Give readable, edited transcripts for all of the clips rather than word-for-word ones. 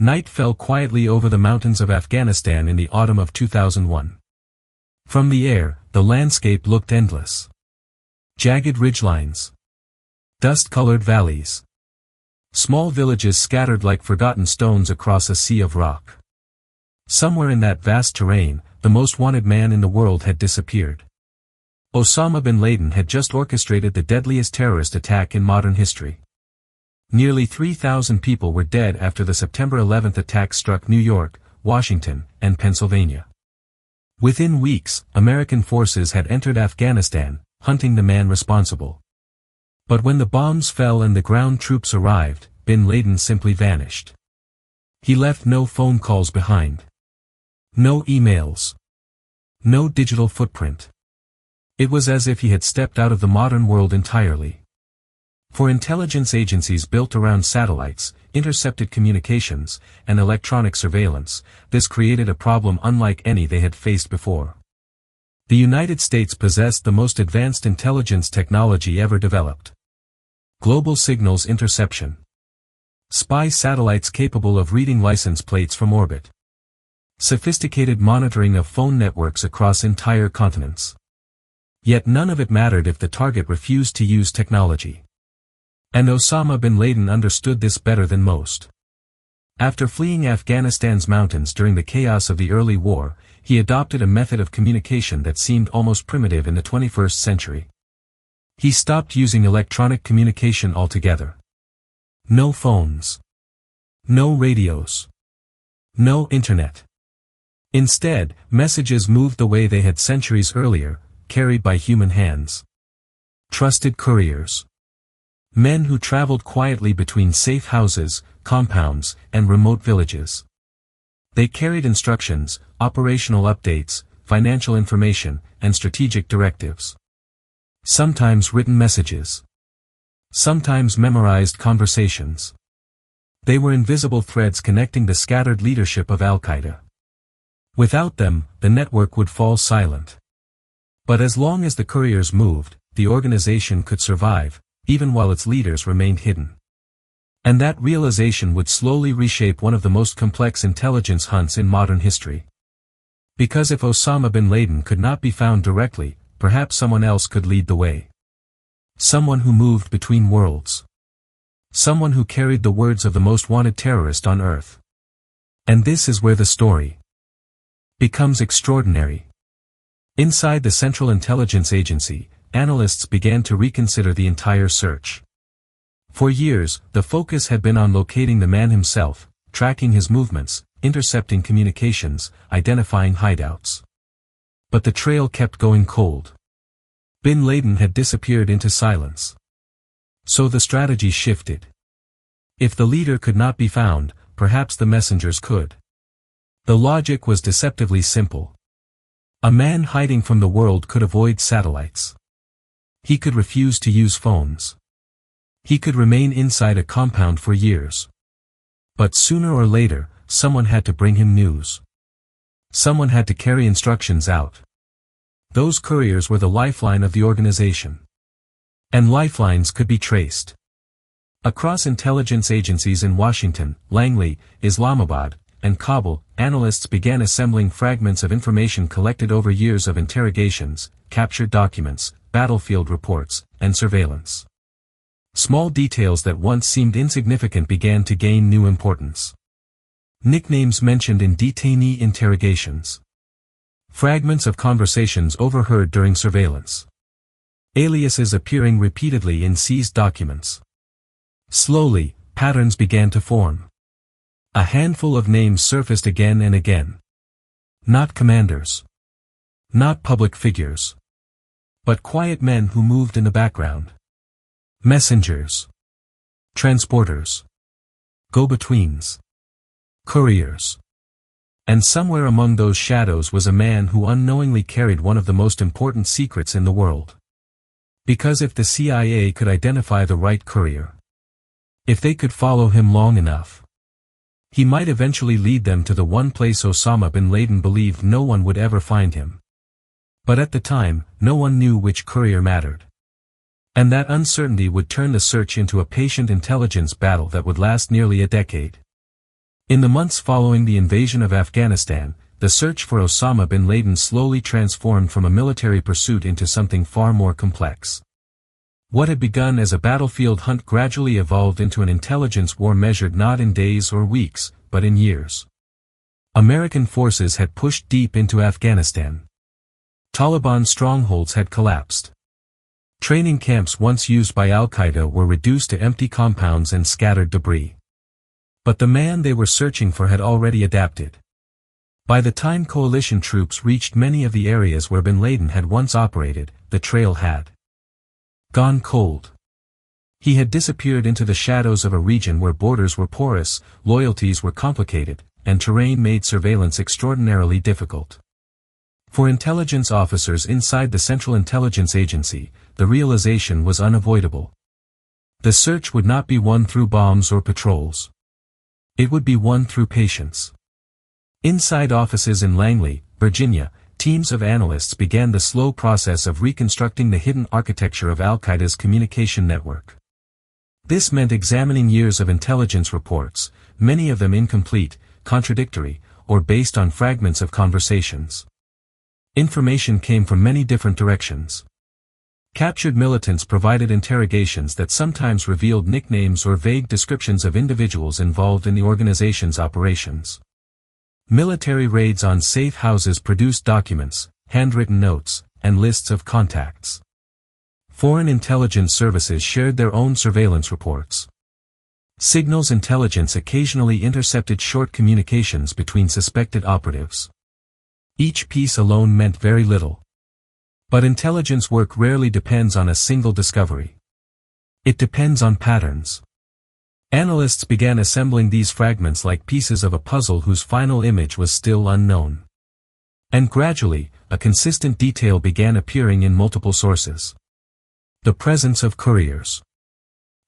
Night fell quietly over the mountains of Afghanistan in the autumn of 2001. From the air, the landscape looked endless. Jagged ridgelines. Dust-colored valleys. Small villages scattered like forgotten stones across a sea of rock. Somewhere in that vast terrain, the most wanted man in the world had disappeared. Osama bin Laden had just orchestrated the deadliest terrorist attack in modern history. Nearly 3,000 people were dead after the September 11 attack struck New York, Washington, and Pennsylvania. Within weeks, American forces had entered Afghanistan, hunting the man responsible. But when the bombs fell and the ground troops arrived, bin Laden simply vanished. He left no phone calls behind. No emails. No digital footprint. It was as if he had stepped out of the modern world entirely. For intelligence agencies built around satellites, intercepted communications, and electronic surveillance, this created a problem unlike any they had faced before. The United States possessed the most advanced intelligence technology ever developed. Global signals interception. Spy satellites capable of reading license plates from orbit. Sophisticated monitoring of phone networks across entire continents. Yet none of it mattered if the target refused to use technology. And Osama bin Laden understood this better than most. After fleeing Afghanistan's mountains during the chaos of the early war, he adopted a method of communication that seemed almost primitive in the 21st century. He stopped using electronic communication altogether. No phones. No radios. No internet. Instead, messages moved the way they had centuries earlier, carried by human hands. Trusted couriers. Men who traveled quietly between safe houses, compounds, and remote villages. They carried instructions, operational updates, financial information, and strategic directives. Sometimes written messages. Sometimes memorized conversations. They were invisible threads connecting the scattered leadership of Al-Qaeda. Without them, the network would fall silent. But as long as the couriers moved, the organization could survive, even while its leaders remained hidden. And that realization would slowly reshape one of the most complex intelligence hunts in modern history. Because if Osama bin Laden could not be found directly, perhaps someone else could lead the way. Someone who moved between worlds. Someone who carried the words of the most wanted terrorist on earth. And this is where the story becomes extraordinary. Inside the Central Intelligence Agency, analysts began to reconsider the entire search. For years, the focus had been on locating the man himself, tracking his movements, intercepting communications, identifying hideouts. But the trail kept going cold. Bin Laden had disappeared into silence. So the strategy shifted. If the leader could not be found, perhaps the messengers could. The logic was deceptively simple. A man hiding from the world could avoid satellites. He could refuse to use phones. He could remain inside a compound for years. But sooner or later, someone had to bring him news. Someone had to carry instructions out. Those couriers were the lifeline of the organization. And lifelines could be traced. Across intelligence agencies in Washington, Langley, Islamabad, and Kabul, analysts began assembling fragments of information collected over years of interrogations, captured documents, battlefield reports, and surveillance. Small details that once seemed insignificant began to gain new importance. Nicknames mentioned in detainee interrogations. Fragments of conversations overheard during surveillance. Aliases appearing repeatedly in seized documents. Slowly, patterns began to form. A handful of names surfaced again and again. Not commanders. Not public figures. But quiet men who moved in the background. Messengers. Transporters. Go-betweens. Couriers. And somewhere among those shadows was a man who unknowingly carried one of the most important secrets in the world. Because if the CIA could identify the right courier, if they could follow him long enough, he might eventually lead them to the one place Osama bin Laden believed no one would ever find him. But at the time, no one knew which courier mattered. And that uncertainty would turn the search into a patient intelligence battle that would last nearly a decade. In the months following the invasion of Afghanistan, the search for Osama bin Laden slowly transformed from a military pursuit into something far more complex. What had begun as a battlefield hunt gradually evolved into an intelligence war measured not in days or weeks, but in years. American forces had pushed deep into Afghanistan. Taliban strongholds had collapsed. Training camps once used by al-Qaeda were reduced to empty compounds and scattered debris. But the man they were searching for had already adapted. By the time coalition troops reached many of the areas where bin Laden had once operated, the trail had gone cold. He had disappeared into the shadows of a region where borders were porous, loyalties were complicated, and terrain made surveillance extraordinarily difficult. For intelligence officers inside the Central Intelligence Agency, the realization was unavoidable. The search would not be won through bombs or patrols. It would be won through patience. Inside offices in Langley, Virginia, teams of analysts began the slow process of reconstructing the hidden architecture of al-Qaeda's communication network. This meant examining years of intelligence reports, many of them incomplete, contradictory, or based on fragments of conversations. Information came from many different directions. Captured militants provided interrogations that sometimes revealed nicknames or vague descriptions of individuals involved in the organization's operations. Military raids on safe houses produced documents, handwritten notes, and lists of contacts. Foreign intelligence services shared their own surveillance reports. Signals intelligence occasionally intercepted short communications between suspected operatives. Each piece alone meant very little. But intelligence work rarely depends on a single discovery. It depends on patterns. Analysts began assembling these fragments like pieces of a puzzle whose final image was still unknown. And gradually, a consistent detail began appearing in multiple sources. The presence of couriers.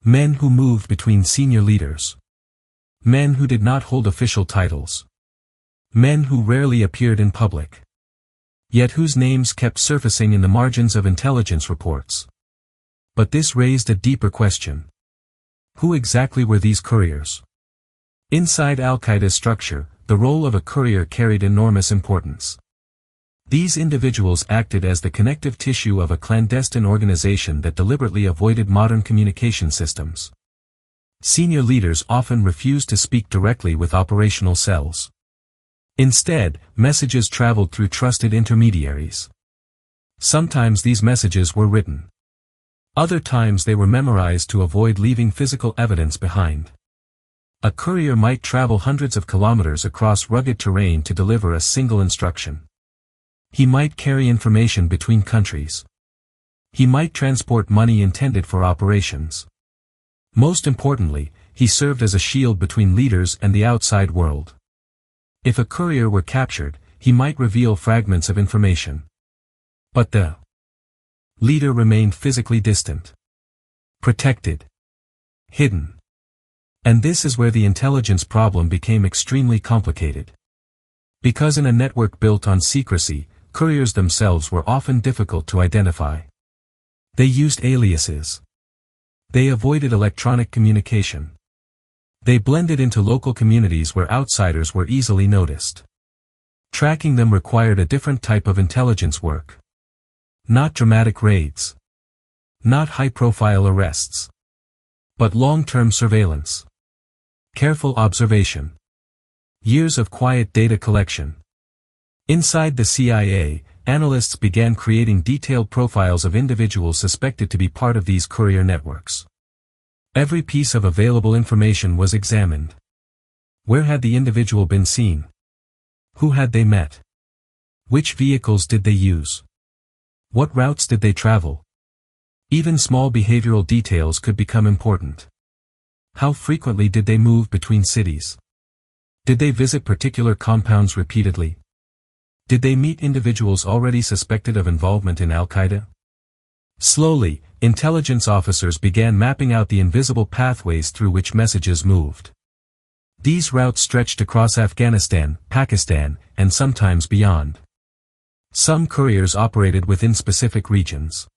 Men who moved between senior leaders. Men who did not hold official titles. Men who rarely appeared in public. Yet whose names kept surfacing in the margins of intelligence reports. But this raised a deeper question. Who exactly were these couriers? Inside al-Qaeda's structure, the role of a courier carried enormous importance. These individuals acted as the connective tissue of a clandestine organization that deliberately avoided modern communication systems. Senior leaders often refused to speak directly with operational cells. Instead, messages traveled through trusted intermediaries. Sometimes these messages were written. Other times they were memorized to avoid leaving physical evidence behind. A courier might travel hundreds of kilometers across rugged terrain to deliver a single instruction. He might carry information between countries. He might transport money intended for operations. Most importantly, he served as a shield between leaders and the outside world. If a courier were captured, he might reveal fragments of information. But the leader remained physically distant. Protected. Hidden. And this is where the intelligence problem became extremely complicated. Because in a network built on secrecy, couriers themselves were often difficult to identify. They used aliases. They avoided electronic communication. They blended into local communities where outsiders were easily noticed. Tracking them required a different type of intelligence work. Not dramatic raids. Not high-profile arrests. But long-term surveillance. Careful observation. Years of quiet data collection. Inside the CIA, analysts began creating detailed profiles of individuals suspected to be part of these courier networks. Every piece of available information was examined. Where had the individual been seen? Who had they met? Which vehicles did they use? What routes did they travel? Even small behavioral details could become important. How frequently did they move between cities? Did they visit particular compounds repeatedly? Did they meet individuals already suspected of involvement in al-Qaeda? Slowly, intelligence officers began mapping out the invisible pathways through which messages moved. These routes stretched across Afghanistan, Pakistan, and sometimes beyond. Some couriers operated within specific regions.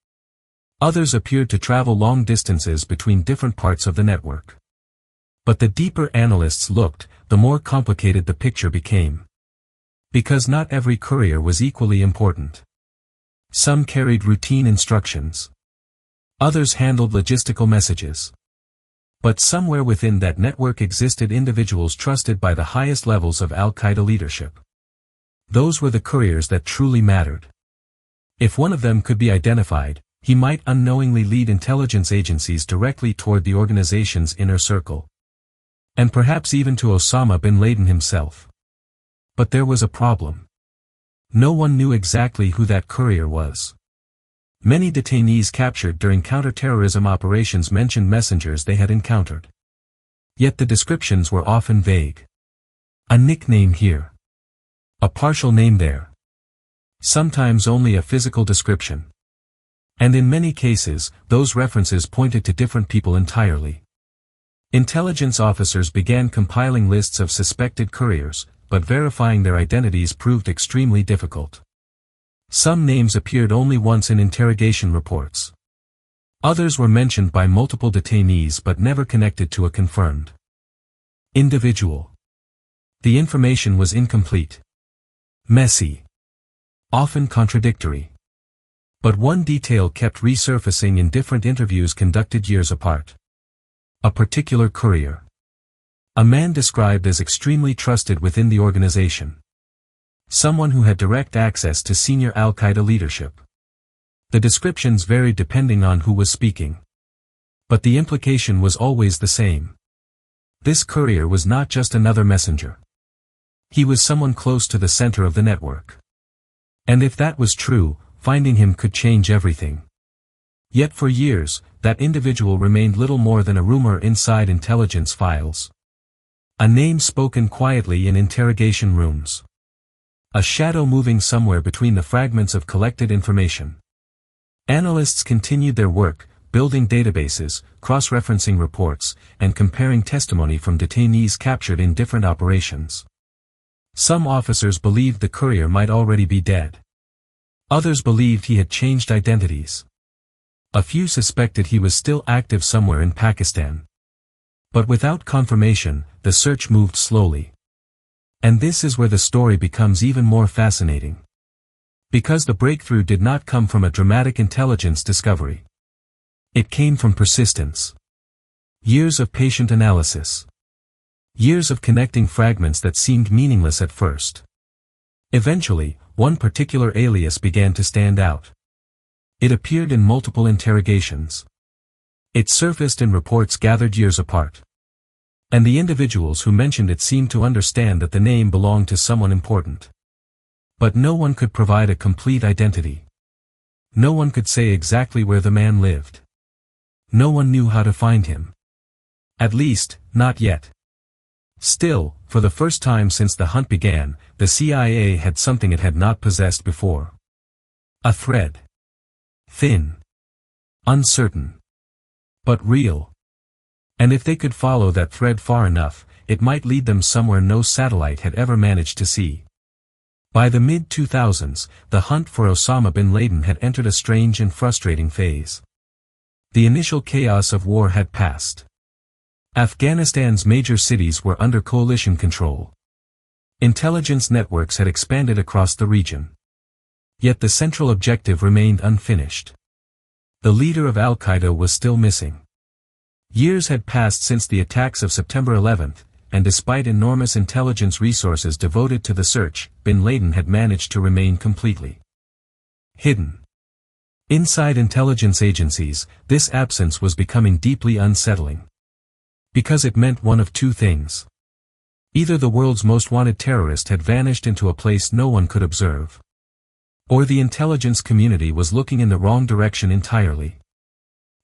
Others appeared to travel long distances between different parts of the network. But the deeper analysts looked, the more complicated the picture became. Because not every courier was equally important. Some carried routine instructions. Others handled logistical messages. But somewhere within that network existed individuals trusted by the highest levels of Al-Qaeda leadership. Those were the couriers that truly mattered. If one of them could be identified, he might unknowingly lead intelligence agencies directly toward the organization's inner circle. And perhaps even to Osama bin Laden himself. But there was a problem. No one knew exactly who that courier was. Many detainees captured during counterterrorism operations mentioned messengers they had encountered. Yet the descriptions were often vague. A nickname here. A partial name there. Sometimes only a physical description. And in many cases, those references pointed to different people entirely. Intelligence officers began compiling lists of suspected couriers, but verifying their identities proved extremely difficult. Some names appeared only once in interrogation reports. Others were mentioned by multiple detainees but never connected to a confirmed individual. The information was incomplete. Messy. Often contradictory. But one detail kept resurfacing in different interviews conducted years apart. A particular courier. A man described as extremely trusted within the organization. Someone who had direct access to senior Al-Qaeda leadership. The descriptions varied depending on who was speaking. But the implication was always the same. This courier was not just another messenger. He was someone close to the center of the network. And if that was true, finding him could change everything. Yet for years, that individual remained little more than a rumor inside intelligence files. A name spoken quietly in interrogation rooms. A shadow moving somewhere between the fragments of collected information. Analysts continued their work, building databases, cross-referencing reports, and comparing testimony from detainees captured in different operations. Some officers believed the courier might already be dead. Others believed he had changed identities. A few suspected he was still active somewhere in Pakistan. But without confirmation, the search moved slowly. And this is where the story becomes even more fascinating. Because the breakthrough did not come from a dramatic intelligence discovery. It came from persistence. Years of patient analysis. Years of connecting fragments that seemed meaningless at first. Eventually, one particular alias began to stand out. It appeared in multiple interrogations. It surfaced in reports gathered years apart. And the individuals who mentioned it seemed to understand that the name belonged to someone important. But no one could provide a complete identity. No one could say exactly where the man lived. No one knew how to find him. At least, not yet. Still, for the first time since the hunt began, the CIA had something it had not possessed before. A thread. Thin. Uncertain. But real. And if they could follow that thread far enough, it might lead them somewhere no satellite had ever managed to see. By the mid-2000s, the hunt for Osama bin Laden had entered a strange and frustrating phase. The initial chaos of war had passed. Afghanistan's major cities were under coalition control. Intelligence networks had expanded across the region. Yet the central objective remained unfinished. The leader of Al-Qaeda was still missing. Years had passed since the attacks of September 11, and despite enormous intelligence resources devoted to the search, bin Laden had managed to remain completely hidden. Inside intelligence agencies, this absence was becoming deeply unsettling. Because it meant one of two things. Either the world's most wanted terrorist had vanished into a place no one could observe. Or the intelligence community was looking in the wrong direction entirely.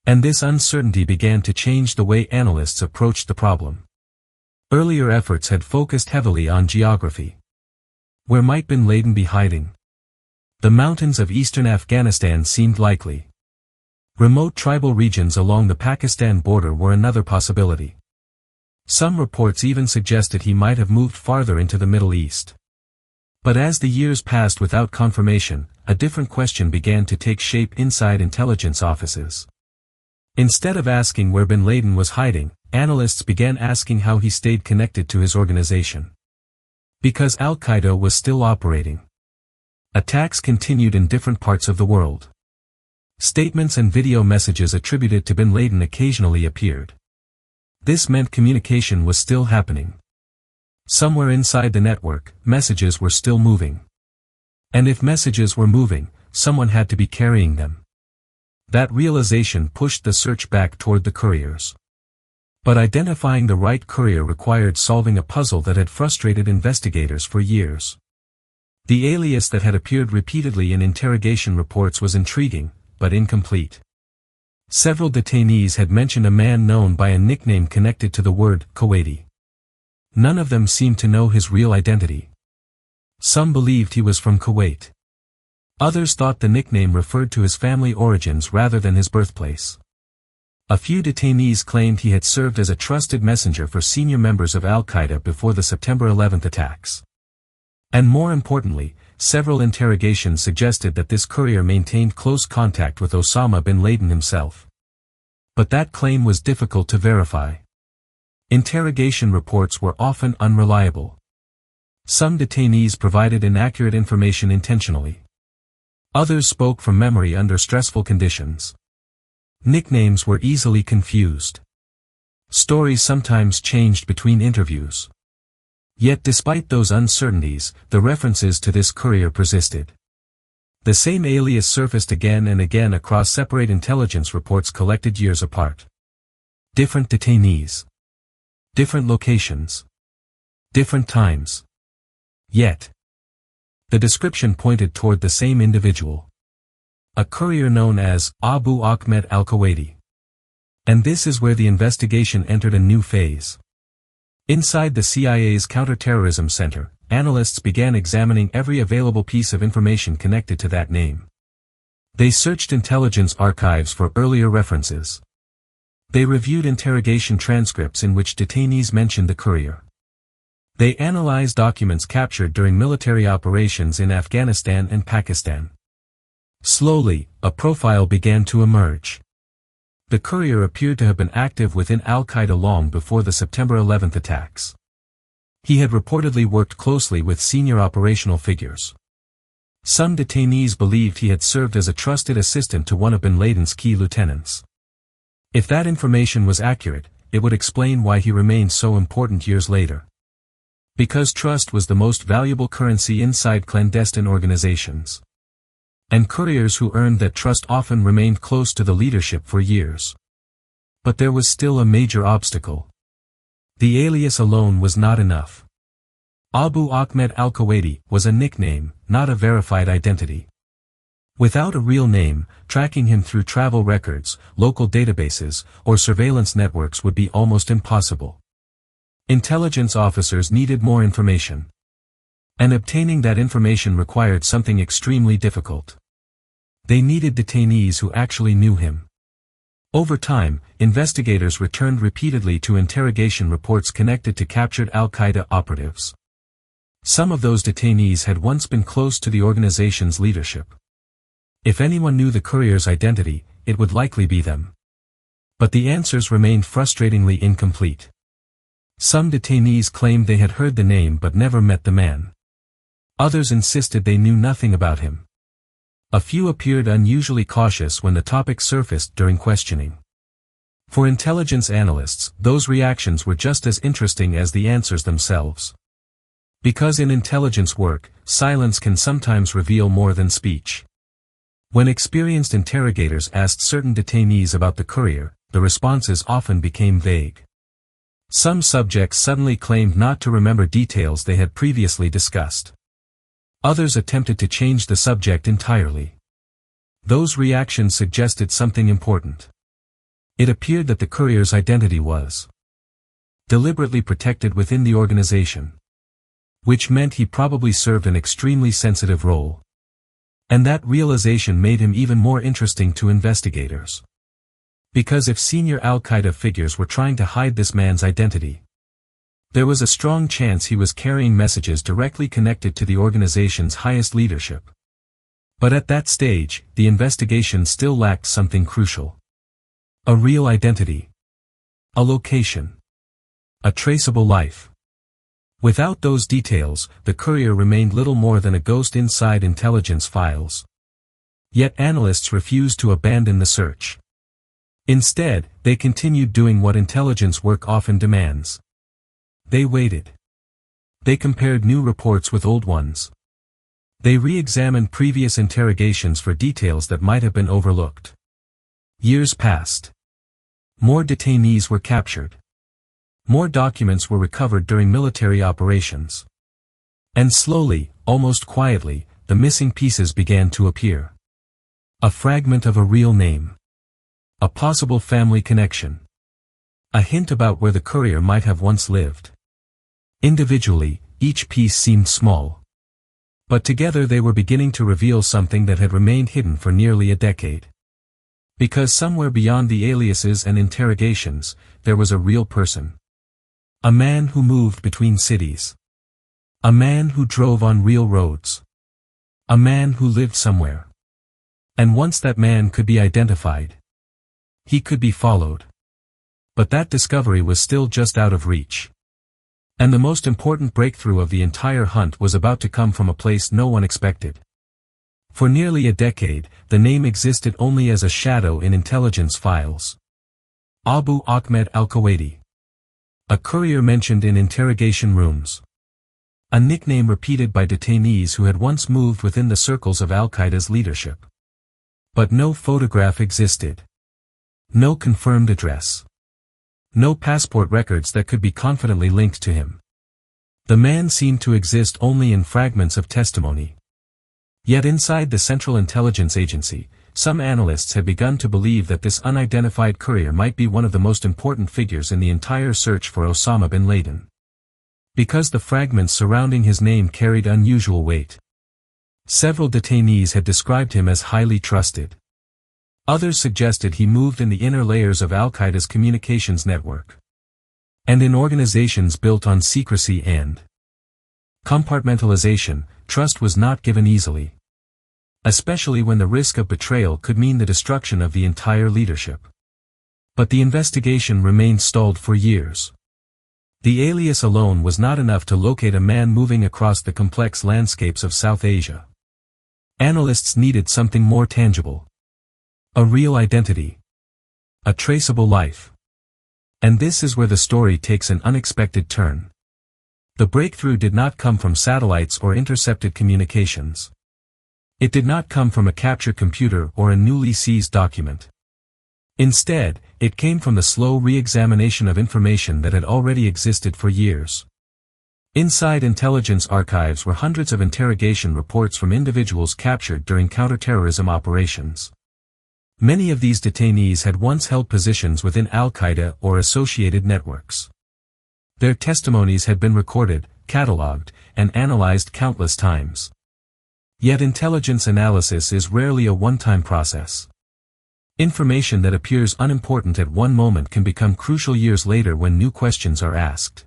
And this uncertainty began to change the way analysts approached the problem. Earlier efforts had focused heavily on geography. Where might bin Laden be hiding? The mountains of eastern Afghanistan seemed likely. Remote tribal regions along the Pakistan border were another possibility. Some reports even suggested he might have moved farther into the Middle East. But as the years passed without confirmation, a different question began to take shape inside intelligence offices. Instead of asking where bin Laden was hiding, analysts began asking how he stayed connected to his organization. Because Al-Qaeda was still operating. Attacks continued in different parts of the world. Statements and video messages attributed to bin Laden occasionally appeared. This meant communication was still happening. Somewhere inside the network, messages were still moving. And if messages were moving, someone had to be carrying them. That realization pushed the search back toward the couriers. But identifying the right courier required solving a puzzle that had frustrated investigators for years. The alias that had appeared repeatedly in interrogation reports was intriguing, but incomplete. Several detainees had mentioned a man known by a nickname connected to the word Kuwaiti. None of them seemed to know his real identity. Some believed he was from Kuwait. Others thought the nickname referred to his family origins rather than his birthplace. A few detainees claimed he had served as a trusted messenger for senior members of Al-Qaeda before the September 11th attacks. And more importantly, several interrogations suggested that this courier maintained close contact with Osama bin Laden himself. But that claim was difficult to verify. Interrogation reports were often unreliable. Some detainees provided inaccurate information intentionally. Others spoke from memory under stressful conditions. Nicknames were easily confused. Stories sometimes changed between interviews. Yet despite those uncertainties, the references to this courier persisted. The same alias surfaced again and again across separate intelligence reports collected years apart. Different detainees. Different locations. Different times. Yet, the description pointed toward the same individual. A courier known as Abu Ahmed al-Kuwaiti. And this is where the investigation entered a new phase. Inside the CIA's Counterterrorism Center, analysts began examining every available piece of information connected to that name. They searched intelligence archives for earlier references. They reviewed interrogation transcripts in which detainees mentioned the courier. They analyzed documents captured during military operations in Afghanistan and Pakistan. Slowly, a profile began to emerge. The courier appeared to have been active within Al-Qaeda long before the September 11th attacks. He had reportedly worked closely with senior operational figures. Some detainees believed he had served as a trusted assistant to one of bin Laden's key lieutenants. If that information was accurate, it would explain why he remained so important years later. Because trust was the most valuable currency inside clandestine organizations. And couriers who earned that trust often remained close to the leadership for years. But there was still a major obstacle. The alias alone was not enough. Abu Ahmed al-Kuwaiti was a nickname, not a verified identity. Without a real name, tracking him through travel records, local databases, or surveillance networks would be almost impossible. Intelligence officers needed more information. And obtaining that information required something extremely difficult. They needed detainees who actually knew him. Over time, investigators returned repeatedly to interrogation reports connected to captured Al-Qaeda operatives. Some of those detainees had once been close to the organization's leadership. If anyone knew the courier's identity, it would likely be them. But the answers remained frustratingly incomplete. Some detainees claimed they had heard the name but never met the man. Others insisted they knew nothing about him. A few appeared unusually cautious when the topic surfaced during questioning. For intelligence analysts, those reactions were just as interesting as the answers themselves. Because in intelligence work, silence can sometimes reveal more than speech. When experienced interrogators asked certain detainees about the courier, the responses often became vague. Some subjects suddenly claimed not to remember details they had previously discussed. Others attempted to change the subject entirely. Those reactions suggested something important. It appeared that the courier's identity was deliberately protected within the organization. Which meant he probably served an extremely sensitive role. And that realization made him even more interesting to investigators. Because if senior Al-Qaeda figures were trying to hide this man's identity, there was a strong chance he was carrying messages directly connected to the organization's highest leadership. But at that stage, the investigation still lacked something crucial. A real identity. A location. A traceable life. Without those details, the courier remained little more than a ghost inside intelligence files. Yet analysts refused to abandon the search. Instead, they continued doing what intelligence work often demands. They waited. They compared new reports with old ones. They re-examined previous interrogations for details that might have been overlooked. Years passed. More detainees were captured. More documents were recovered during military operations. And slowly, almost quietly, the missing pieces began to appear. A fragment of a real name. A possible family connection. A hint about where the courier might have once lived. Individually, each piece seemed small. But together they were beginning to reveal something that had remained hidden for nearly a decade. Because somewhere beyond the aliases and interrogations, there was a real person. A man who moved between cities. A man who drove on real roads. A man who lived somewhere. And once that man could be identified, he could be followed. But that discovery was still just out of reach. And the most important breakthrough of the entire hunt was about to come from a place no one expected. For nearly a decade, the name existed only as a shadow in intelligence files. Abu Ahmed al-Kuwaiti. A courier mentioned in interrogation rooms. A nickname repeated by detainees who had once moved within the circles of Al-Qaeda's leadership. But no photograph existed. No confirmed address. No passport records that could be confidently linked to him. The man seemed to exist only in fragments of testimony. Yet inside the Central Intelligence Agency, some analysts had begun to believe that this unidentified courier might be one of the most important figures in the entire search for Osama bin Laden. Because the fragments surrounding his name carried unusual weight. Several detainees had described him as highly trusted. Others suggested he moved in the inner layers of Al-Qaeda's communications network. And in organizations built on secrecy and compartmentalization, trust was not given easily. Especially when the risk of betrayal could mean the destruction of the entire leadership. But the investigation remained stalled for years. The alias alone was not enough to locate a man moving across the complex landscapes of South Asia. Analysts needed something more tangible. A real identity. A traceable life. And this is where the story takes an unexpected turn. The breakthrough did not come from satellites or intercepted communications. It did not come from a captured computer or a newly seized document. Instead, it came from the slow re-examination of information that had already existed for years. Inside intelligence archives were hundreds of interrogation reports from individuals captured during counterterrorism operations. Many of these detainees had once held positions within Al-Qaeda or associated networks. Their testimonies had been recorded, catalogued, and analyzed countless times. Yet intelligence analysis is rarely a one-time process. Information that appears unimportant at one moment can become crucial years later when new questions are asked.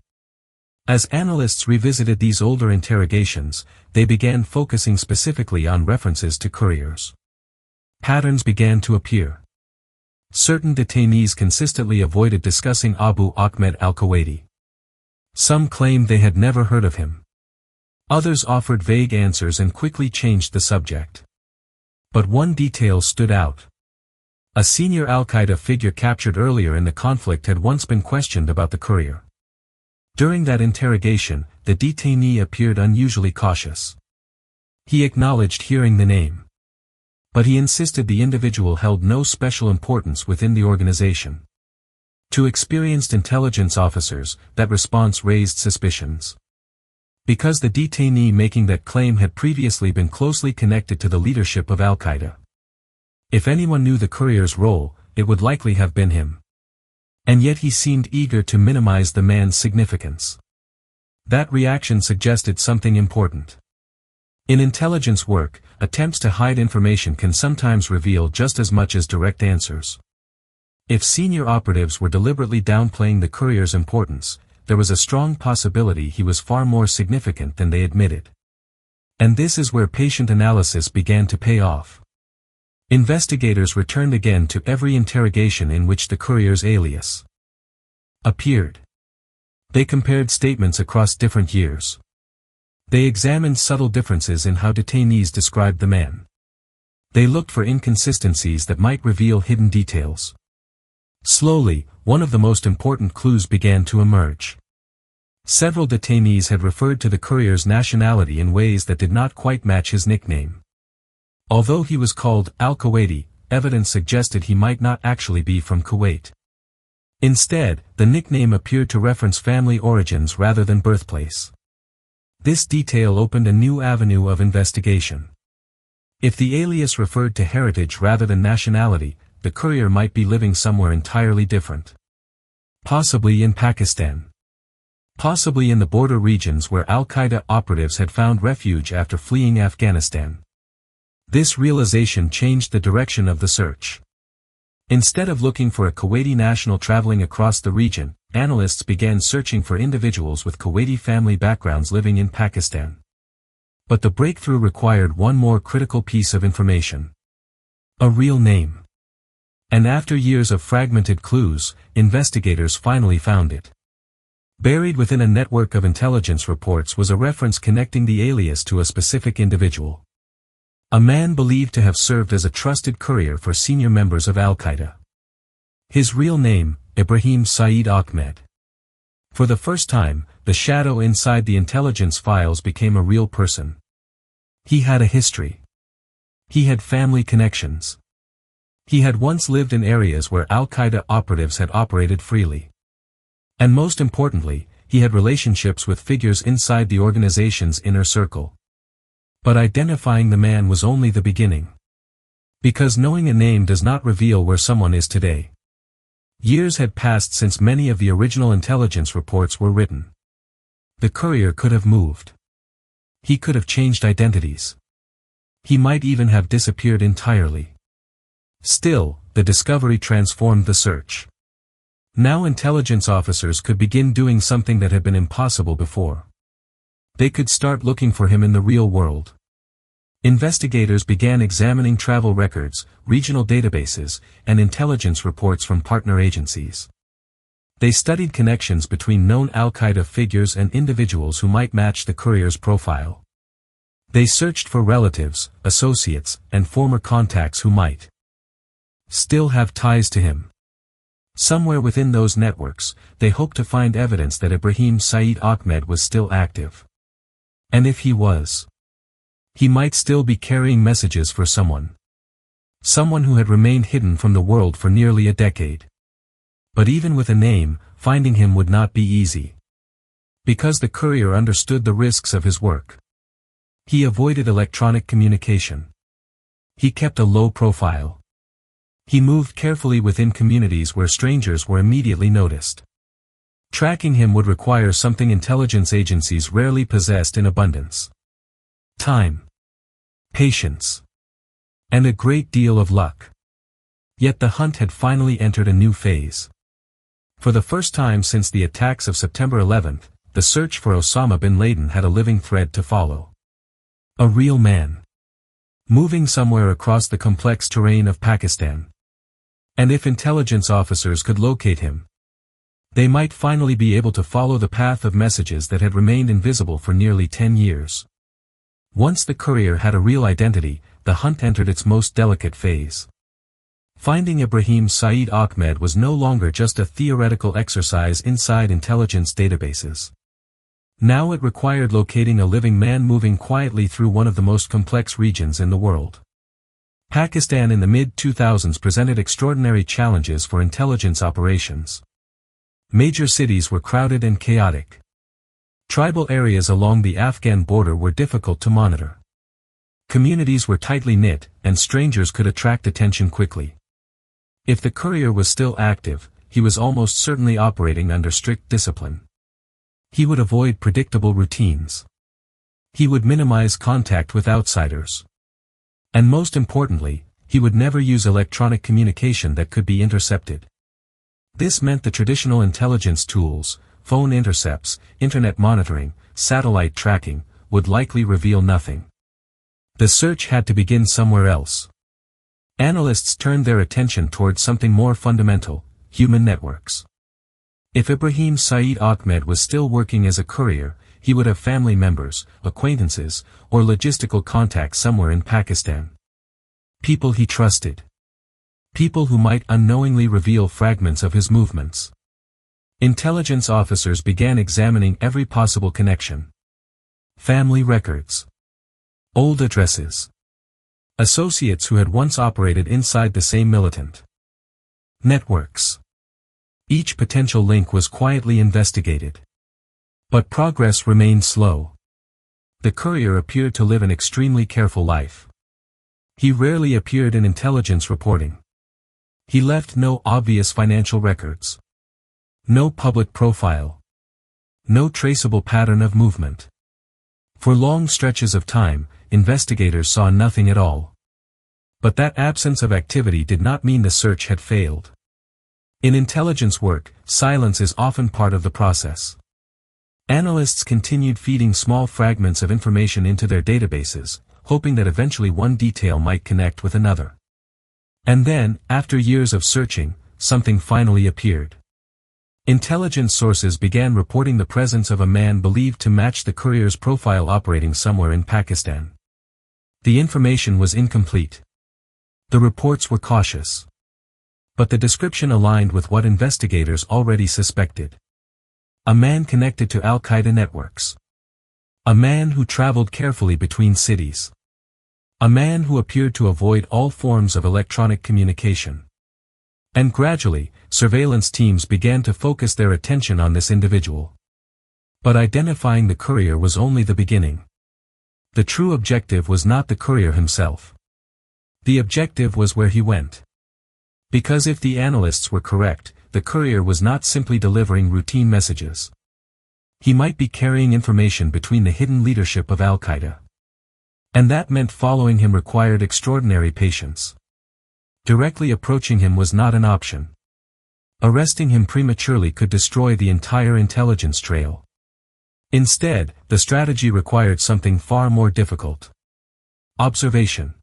As analysts revisited these older interrogations, they began focusing specifically on references to couriers. Patterns began to appear. Certain detainees consistently avoided discussing Abu Ahmed al-Kuwaiti. Some claimed they had never heard of him. Others offered vague answers and quickly changed the subject. But one detail stood out. A senior Al-Qaeda figure captured earlier in the conflict had once been questioned about the courier. During that interrogation, the detainee appeared unusually cautious. He acknowledged hearing the name. But he insisted the individual held no special importance within the organization. To experienced intelligence officers, that response raised suspicions. Because the detainee making that claim had previously been closely connected to the leadership of Al-Qaeda. If anyone knew the courier's role, it would likely have been him. And yet he seemed eager to minimize the man's significance. That reaction suggested something important. In intelligence work, attempts to hide information can sometimes reveal just as much as direct answers. If senior operatives were deliberately downplaying the courier's importance, there was a strong possibility he was far more significant than they admitted. And this is where patient analysis began to pay off. Investigators returned again to every interrogation in which the courier's alias appeared. They compared statements across different years. They examined subtle differences in how detainees described the man. They looked for inconsistencies that might reveal hidden details. Slowly, one of the most important clues began to emerge. Several detainees had referred to the courier's nationality in ways that did not quite match his nickname. Although he was called Al-Kuwaiti, evidence suggested he might not actually be from Kuwait. Instead, the nickname appeared to reference family origins rather than birthplace. This detail opened a new avenue of investigation. If the alias referred to heritage rather than nationality, the courier might be living somewhere entirely different. Possibly in Pakistan. Possibly in the border regions where Al-Qaeda operatives had found refuge after fleeing Afghanistan. This realization changed the direction of the search. Instead of looking for a Kuwaiti national traveling across the region, analysts began searching for individuals with Kuwaiti family backgrounds living in Pakistan. But the breakthrough required one more critical piece of information. A real name. And after years of fragmented clues, investigators finally found it. Buried within a network of intelligence reports was a reference connecting the alias to a specific individual. A man believed to have served as a trusted courier for senior members of Al-Qaeda. His real name, Ibrahim Saeed Ahmed. For the first time, the shadow inside the intelligence files became a real person. He had a history. He had family connections. He had once lived in areas where Al-Qaeda operatives had operated freely. And most importantly, he had relationships with figures inside the organization's inner circle. But identifying the man was only the beginning. Because knowing a name does not reveal where someone is today. Years had passed since many of the original intelligence reports were written. The courier could have moved. He could have changed identities. He might even have disappeared entirely. Still, the discovery transformed the search. Now intelligence officers could begin doing something that had been impossible before. They could start looking for him in the real world. Investigators began examining travel records, regional databases, and intelligence reports from partner agencies. They studied connections between known Al-Qaeda figures and individuals who might match the courier's profile. They searched for relatives, associates, and former contacts who might still have ties to him. Somewhere within those networks, they hoped to find evidence that Ibrahim Saeed Ahmed was still active. And if he was, he might still be carrying messages for someone. Someone who had remained hidden from the world for nearly a decade. But even with a name, finding him would not be easy. Because the courier understood the risks of his work. He avoided electronic communication. He kept a low profile. He moved carefully within communities where strangers were immediately noticed. Tracking him would require something intelligence agencies rarely possessed in abundance. Time. Patience. And a great deal of luck. Yet the hunt had finally entered a new phase. For the first time since the attacks of September 11, the search for Osama bin Laden had a living thread to follow. A real man. Moving somewhere across the complex terrain of Pakistan. And if intelligence officers could locate him, they might finally be able to follow the path of messages that had remained invisible for nearly 10 years. Once the courier had a real identity, the hunt entered its most delicate phase. Finding Ibrahim Saeed Ahmed was no longer just a theoretical exercise inside intelligence databases. Now it required locating a living man moving quietly through one of the most complex regions in the world. Pakistan in the mid-2000s presented extraordinary challenges for intelligence operations. Major cities were crowded and chaotic. Tribal areas along the Afghan border were difficult to monitor. Communities were tightly knit, and strangers could attract attention quickly. If the courier was still active, he was almost certainly operating under strict discipline. He would avoid predictable routines. He would minimize contact with outsiders. And most importantly, he would never use electronic communication that could be intercepted. This meant the traditional intelligence tools, phone intercepts, internet monitoring, satellite tracking, would likely reveal nothing. The search had to begin somewhere else. Analysts turned their attention towards something more fundamental: human networks. If Ibrahim Said Ahmed was still working as a courier, he would have family members, acquaintances, or logistical contacts somewhere in Pakistan. People he trusted. People who might unknowingly reveal fragments of his movements. Intelligence officers began examining every possible connection. Family records. Old addresses. Associates who had once operated inside the same militant networks. Each potential link was quietly investigated. But progress remained slow. The courier appeared to live an extremely careful life. He rarely appeared in intelligence reporting. He left no obvious financial records. No public profile. No traceable pattern of movement. For long stretches of time, investigators saw nothing at all. But that absence of activity did not mean the search had failed. In intelligence work, silence is often part of the process. Analysts continued feeding small fragments of information into their databases, hoping that eventually one detail might connect with another. And then, after years of searching, something finally appeared. Intelligence sources began reporting the presence of a man believed to match the courier's profile operating somewhere in Pakistan. The information was incomplete. The reports were cautious. But the description aligned with what investigators already suspected. A man connected to Al-Qaeda networks. A man who traveled carefully between cities. A man who appeared to avoid all forms of electronic communication. And gradually, surveillance teams began to focus their attention on this individual. But identifying the courier was only the beginning. The true objective was not the courier himself. The objective was where he went. Because if the analysts were correct, the courier was not simply delivering routine messages. He might be carrying information between the hidden leadership of Al-Qaeda. And that meant following him required extraordinary patience. Directly approaching him was not an option. Arresting him prematurely could destroy the entire intelligence trail. Instead, the strategy required something far more difficult. Observation.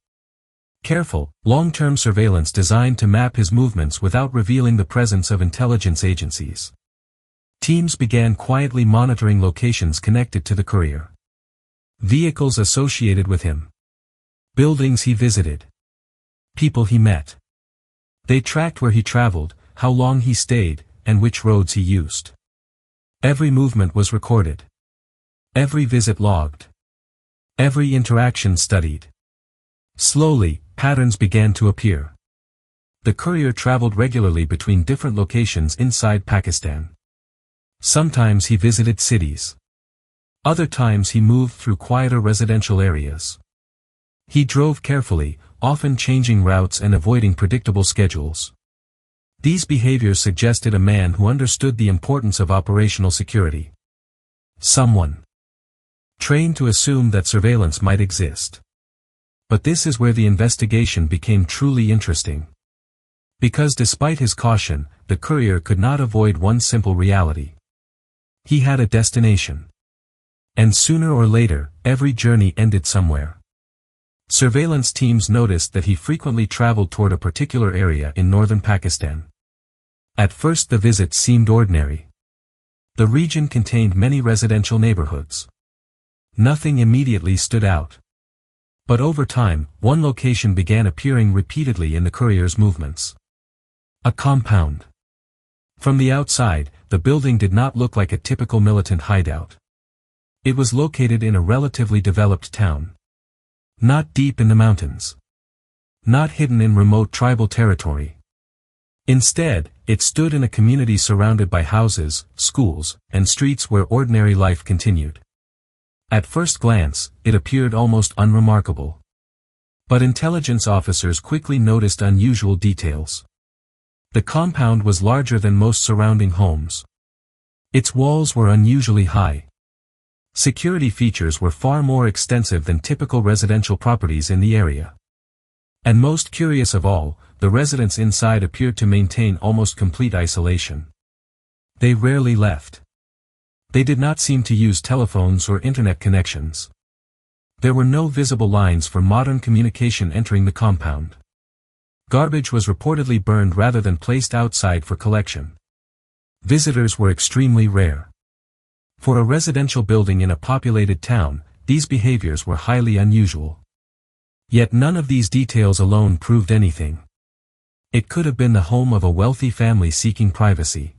Careful, long-term surveillance designed to map his movements without revealing the presence of intelligence agencies. Teams began quietly monitoring locations connected to the courier. Vehicles associated with him. Buildings he visited. People he met. They tracked where he traveled, how long he stayed, and which roads he used. Every movement was recorded. Every visit logged. Every interaction studied. Slowly, patterns began to appear. The courier traveled regularly between different locations inside Pakistan. Sometimes he visited cities. Other times he moved through quieter residential areas. He drove carefully, often changing routes and avoiding predictable schedules. These behaviors suggested a man who understood the importance of operational security. Someone trained to assume that surveillance might exist. But this is where the investigation became truly interesting. Because despite his caution, the courier could not avoid one simple reality. He had a destination. And sooner or later, every journey ended somewhere. Surveillance teams noticed that he frequently traveled toward a particular area in northern Pakistan. At first the visits seemed ordinary. The region contained many residential neighborhoods. Nothing immediately stood out. But over time, one location began appearing repeatedly in the courier's movements. A compound. From the outside, the building did not look like a typical militant hideout. It was located in a relatively developed town. Not deep in the mountains. Not hidden in remote tribal territory. Instead, it stood in a community surrounded by houses, schools, and streets where ordinary life continued. At first glance, it appeared almost unremarkable. But intelligence officers quickly noticed unusual details. The compound was larger than most surrounding homes. Its walls were unusually high. Security features were far more extensive than typical residential properties in the area. And most curious of all, the residents inside appeared to maintain almost complete isolation. They rarely left. They did not seem to use telephones or internet connections. There were no visible lines for modern communication entering the compound. Garbage was reportedly burned rather than placed outside for collection. Visitors were extremely rare. For a residential building in a populated town, these behaviors were highly unusual. Yet none of these details alone proved anything. It could have been the home of a wealthy family seeking privacy.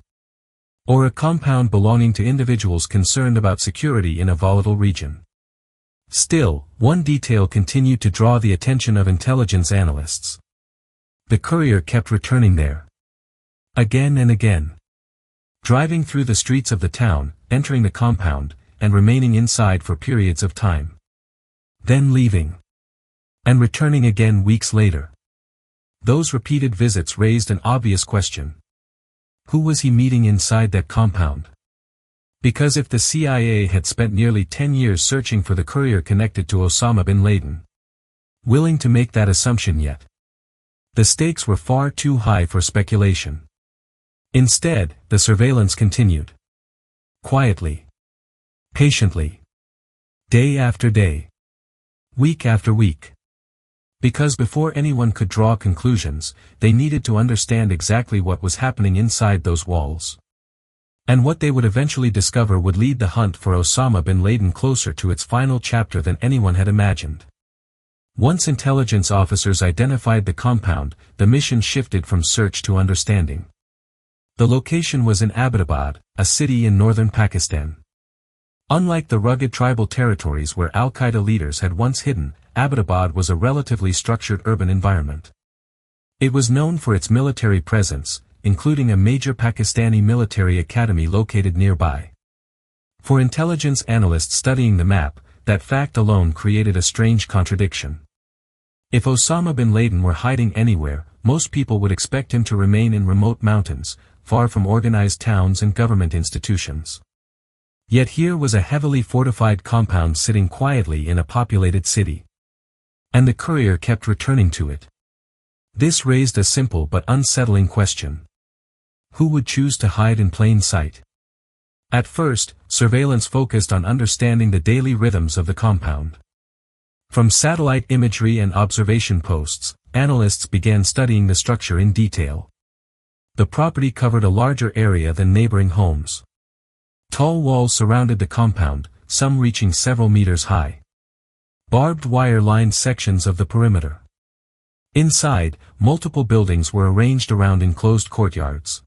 Or a compound belonging to individuals concerned about security in a volatile region. Still, one detail continued to draw the attention of intelligence analysts. The courier kept returning there. Again and again. Driving through the streets of the town, entering the compound, and remaining inside for periods of time. Then leaving. And returning again weeks later. Those repeated visits raised an obvious question. Who was he meeting inside that compound? Because if the CIA had spent nearly 10 years searching for the courier connected to Osama bin Laden, willing to make that assumption yet, the stakes were far too high for speculation. Instead, the surveillance continued. Quietly. Patiently. Day after day. Week after week. Because before anyone could draw conclusions, they needed to understand exactly what was happening inside those walls. And what they would eventually discover would lead the hunt for Osama bin Laden closer to its final chapter than anyone had imagined. Once intelligence officers identified the compound, the mission shifted from search to understanding. The location was in Abbottabad, a city in northern Pakistan. Unlike the rugged tribal territories where al-Qaeda leaders had once hidden, Abbottabad was a relatively structured urban environment. It was known for its military presence, including a major Pakistani military academy located nearby. For intelligence analysts studying the map, that fact alone created a strange contradiction. If Osama bin Laden were hiding anywhere, most people would expect him to remain in remote mountains, far from organized towns and government institutions. Yet here was a heavily fortified compound sitting quietly in a populated city. And the courier kept returning to it. This raised a simple but unsettling question. Who would choose to hide in plain sight? At first, surveillance focused on understanding the daily rhythms of the compound. From satellite imagery and observation posts, analysts began studying the structure in detail. The property covered a larger area than neighboring homes. Tall walls surrounded the compound, some reaching several meters high. Barbed wire lined sections of the perimeter. Inside, multiple buildings were arranged around enclosed courtyards.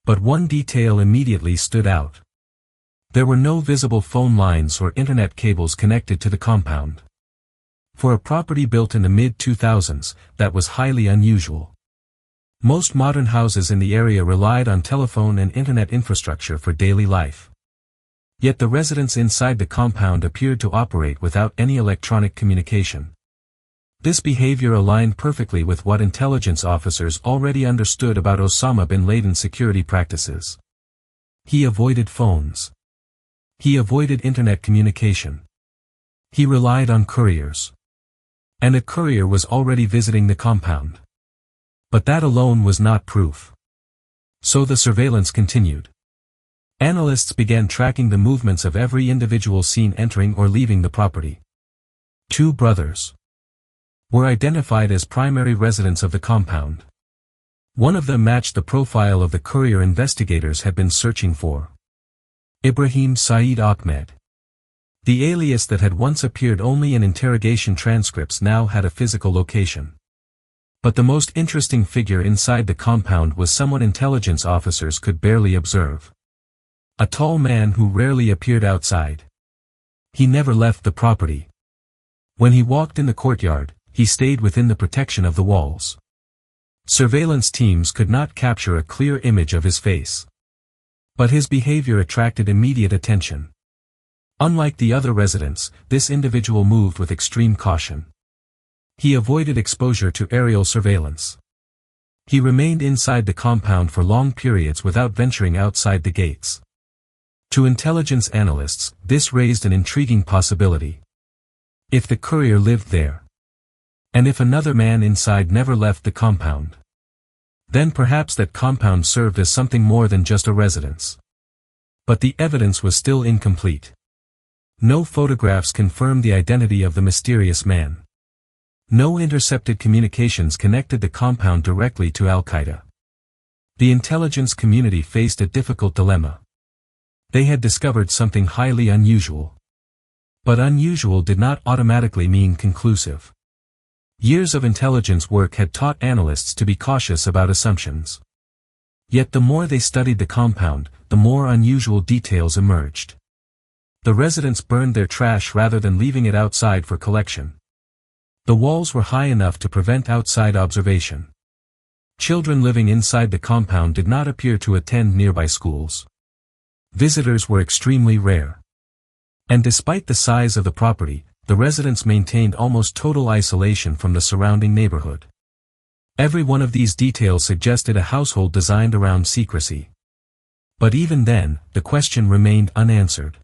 But one detail immediately stood out. There were no visible phone lines or internet cables connected to the compound. For a property built in the mid-2000s, that was highly unusual. Most modern houses in the area relied on telephone and internet infrastructure for daily life. Yet the residents inside the compound appeared to operate without any electronic communication. This behavior aligned perfectly with what intelligence officers already understood about Osama bin Laden's security practices. He avoided phones. He avoided internet communication. He relied on couriers. And a courier was already visiting the compound. But that alone was not proof. So the surveillance continued. Analysts began tracking the movements of every individual seen entering or leaving the property. 2 brothers were identified as primary residents of the compound. One of them matched the profile of the courier investigators had been searching for. Ibrahim Saeed Ahmed. The alias that had once appeared only in interrogation transcripts now had a physical location. But the most interesting figure inside the compound was someone intelligence officers could barely observe. A tall man who rarely appeared outside. He never left the property. When he walked in the courtyard, he stayed within the protection of the walls. Surveillance teams could not capture a clear image of his face. But his behavior attracted immediate attention. Unlike the other residents, this individual moved with extreme caution. He avoided exposure to aerial surveillance. He remained inside the compound for long periods without venturing outside the gates. To intelligence analysts, this raised an intriguing possibility. If the courier lived there, and if another man inside never left the compound, then perhaps that compound served as something more than just a residence. But the evidence was still incomplete. No photographs confirmed the identity of the mysterious man. No intercepted communications connected the compound directly to Al-Qaeda. The intelligence community faced a difficult dilemma. They had discovered something highly unusual. But unusual did not automatically mean conclusive. Years of intelligence work had taught analysts to be cautious about assumptions. Yet the more they studied the compound, the more unusual details emerged. The residents burned their trash rather than leaving it outside for collection. The walls were high enough to prevent outside observation. Children living inside the compound did not appear to attend nearby schools. Visitors were extremely rare. And despite the size of the property, the residents maintained almost total isolation from the surrounding neighborhood. Every one of these details suggested a household designed around secrecy. But even then, the question remained unanswered.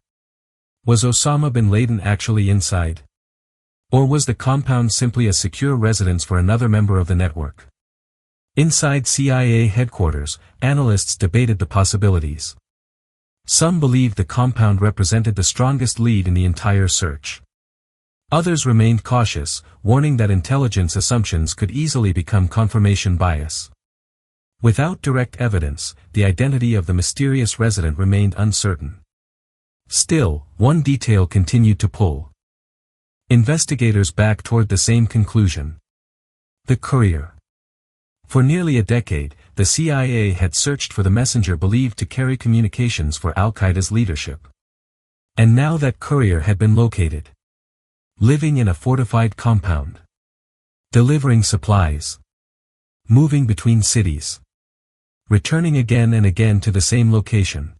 Was Osama bin Laden actually inside? Or was the compound simply a secure residence for another member of the network? Inside CIA headquarters, analysts debated the possibilities. Some believed the compound represented the strongest lead in the entire search. Others remained cautious, warning that intelligence assumptions could easily become confirmation bias. Without direct evidence, the identity of the mysterious resident remained uncertain. Still, one detail continued to pull investigators back toward the same conclusion. The courier. For nearly a decade, the CIA had searched for the messenger believed to carry communications for Al-Qaeda's leadership. And now that courier had been located. Living in a fortified compound. Delivering supplies. Moving between cities. Returning again and again to the same location.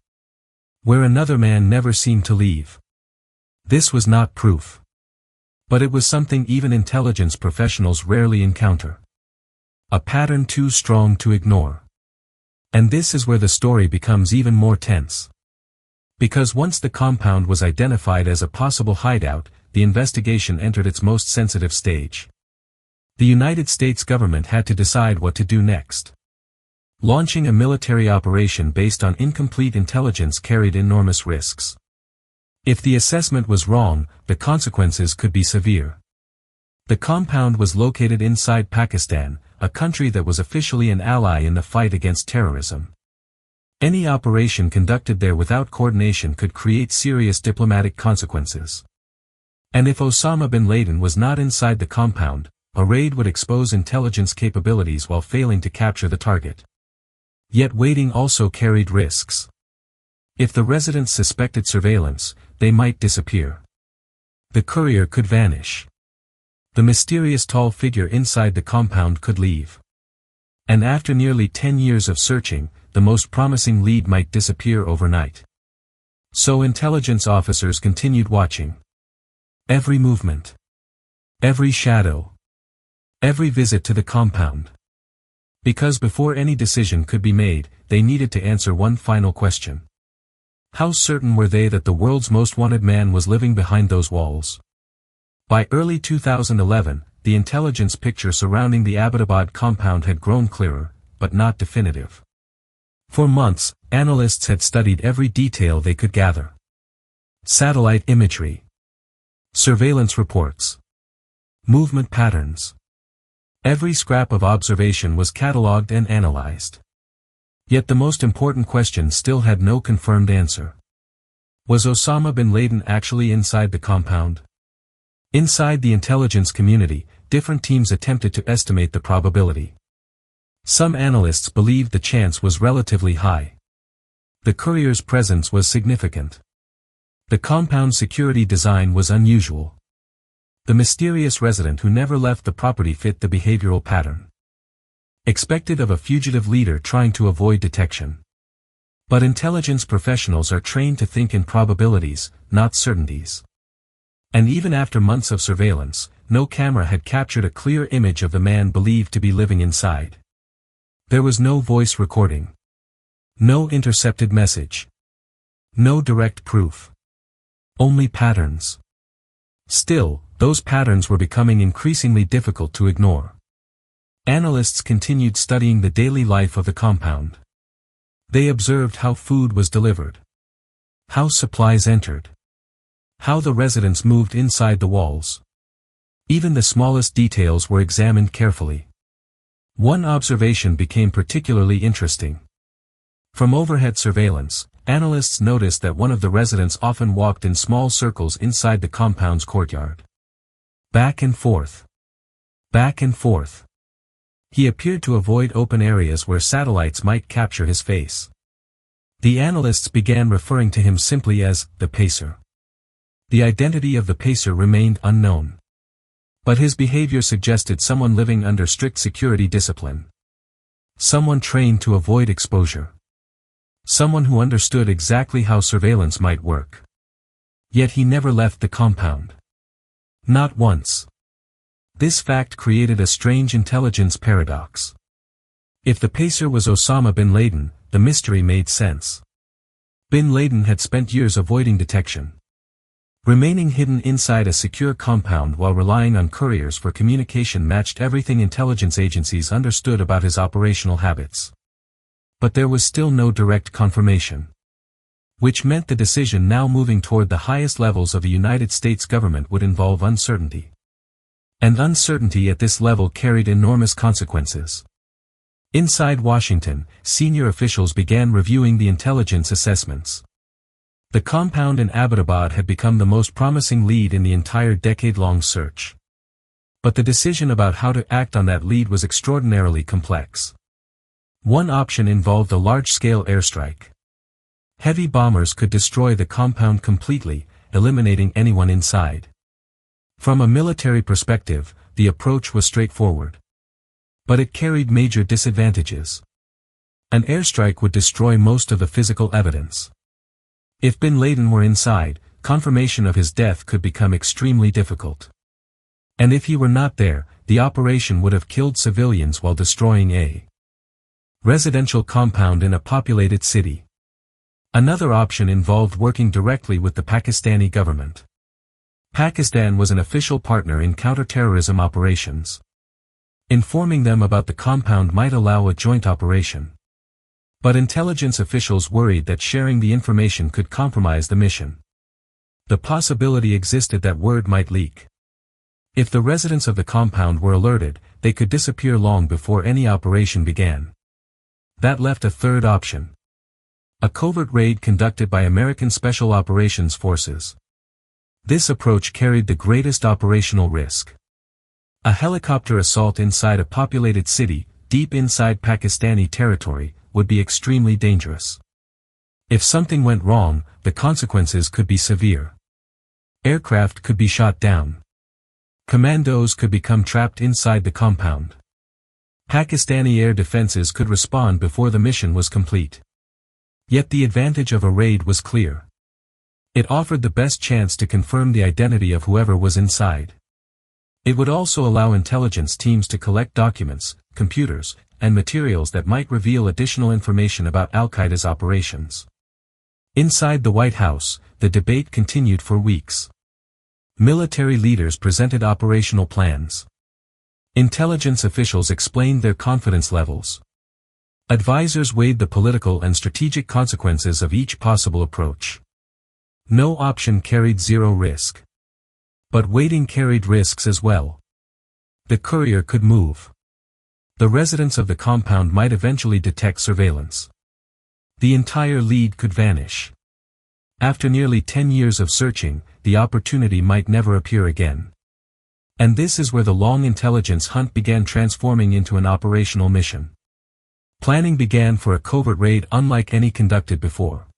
Where another man never seemed to leave. This was not proof. But it was something even intelligence professionals rarely encounter. A pattern too strong to ignore. And this is where the story becomes even more tense. Because once the compound was identified as a possible hideout, the investigation entered its most sensitive stage. The United States government had to decide what to do next. Launching a military operation based on incomplete intelligence carried enormous risks. If the assessment was wrong, the consequences could be severe. The compound was located inside Pakistan, a country that was officially an ally in the fight against terrorism. Any operation conducted there without coordination could create serious diplomatic consequences. And if Osama bin Laden was not inside the compound, a raid would expose intelligence capabilities while failing to capture the target. Yet waiting also carried risks. If the residents suspected surveillance, they might disappear. The courier could vanish. The mysterious tall figure inside the compound could leave. And after nearly 10 years of searching, the most promising lead might disappear overnight. So intelligence officers continued watching. Every movement. Every shadow. Every visit to the compound. Because before any decision could be made, they needed to answer one final question. How certain were they that the world's most wanted man was living behind those walls? By early 2011, the intelligence picture surrounding the Abbottabad compound had grown clearer, but not definitive. For months, analysts had studied every detail they could gather. Satellite imagery. Surveillance reports. Movement patterns. Every scrap of observation was catalogued and analyzed. Yet the most important question still had no confirmed answer. Was Osama bin Laden actually inside the compound? Inside the intelligence community, different teams attempted to estimate the probability. Some analysts believed the chance was relatively high. The courier's presence was significant. The compound's security design was unusual. The mysterious resident who never left the property fit the behavioral pattern expected of a fugitive leader trying to avoid detection. But intelligence professionals are trained to think in probabilities, not certainties. And even after months of surveillance, no camera had captured a clear image of the man believed to be living inside. There was no voice recording. No intercepted message. No direct proof. Only patterns. Still, those patterns were becoming increasingly difficult to ignore. Analysts continued studying the daily life of the compound. They observed how food was delivered. How supplies entered. How the residents moved inside the walls. Even the smallest details were examined carefully. One observation became particularly interesting. From overhead surveillance, analysts noticed that one of the residents often walked in small circles inside the compound's courtyard. Back and forth. Back and forth. He appeared to avoid open areas where satellites might capture his face. The analysts began referring to him simply as the Pacer. The identity of the Pacer remained unknown. But his behavior suggested someone living under strict security discipline. Someone trained to avoid exposure. Someone who understood exactly how surveillance might work. Yet he never left the compound. Not once. This fact created a strange intelligence paradox. If the Pacer was Osama bin Laden, the mystery made sense. Bin Laden had spent years avoiding detection. Remaining hidden inside a secure compound while relying on couriers for communication matched everything intelligence agencies understood about his operational habits. But there was still no direct confirmation. Which meant the decision now moving toward the highest levels of the United States government would involve uncertainty. And uncertainty at this level carried enormous consequences. Inside Washington, senior officials began reviewing the intelligence assessments. The compound in Abbottabad had become the most promising lead in the entire decade-long search. But the decision about how to act on that lead was extraordinarily complex. One option involved a large-scale airstrike. Heavy bombers could destroy the compound completely, eliminating anyone inside. From a military perspective, the approach was straightforward. But it carried major disadvantages. An airstrike would destroy most of the physical evidence. If bin Laden were inside, confirmation of his death could become extremely difficult. And if he were not there, the operation would have killed civilians while destroying a residential compound in a populated city. Another option involved working directly with the Pakistani government. Pakistan was an official partner in counterterrorism operations. Informing them about the compound might allow a joint operation. But intelligence officials worried that sharing the information could compromise the mission. The possibility existed that word might leak. If the residents of the compound were alerted, they could disappear long before any operation began. That left a third option. A covert raid conducted by American Special Operations Forces. This approach carried the greatest operational risk. A helicopter assault inside a populated city, deep inside Pakistani territory, would be extremely dangerous. If something went wrong, the consequences could be severe. Aircraft could be shot down. Commandos could become trapped inside the compound. Pakistani air defenses could respond before the mission was complete. Yet the advantage of a raid was clear. It offered the best chance to confirm the identity of whoever was inside. It would also allow intelligence teams to collect documents, computers, and materials that might reveal additional information about Al-Qaeda's operations. Inside the White House, the debate continued for weeks. Military leaders presented operational plans. Intelligence officials explained their confidence levels. Advisors weighed the political and strategic consequences of each possible approach. No option carried zero risk. But waiting carried risks as well. The courier could move. The residents of the compound might eventually detect surveillance. The entire lead could vanish. After nearly 10 years of searching, the opportunity might never appear again. And this is where the long intelligence hunt began transforming into an operational mission. Planning began for a covert raid unlike any conducted before.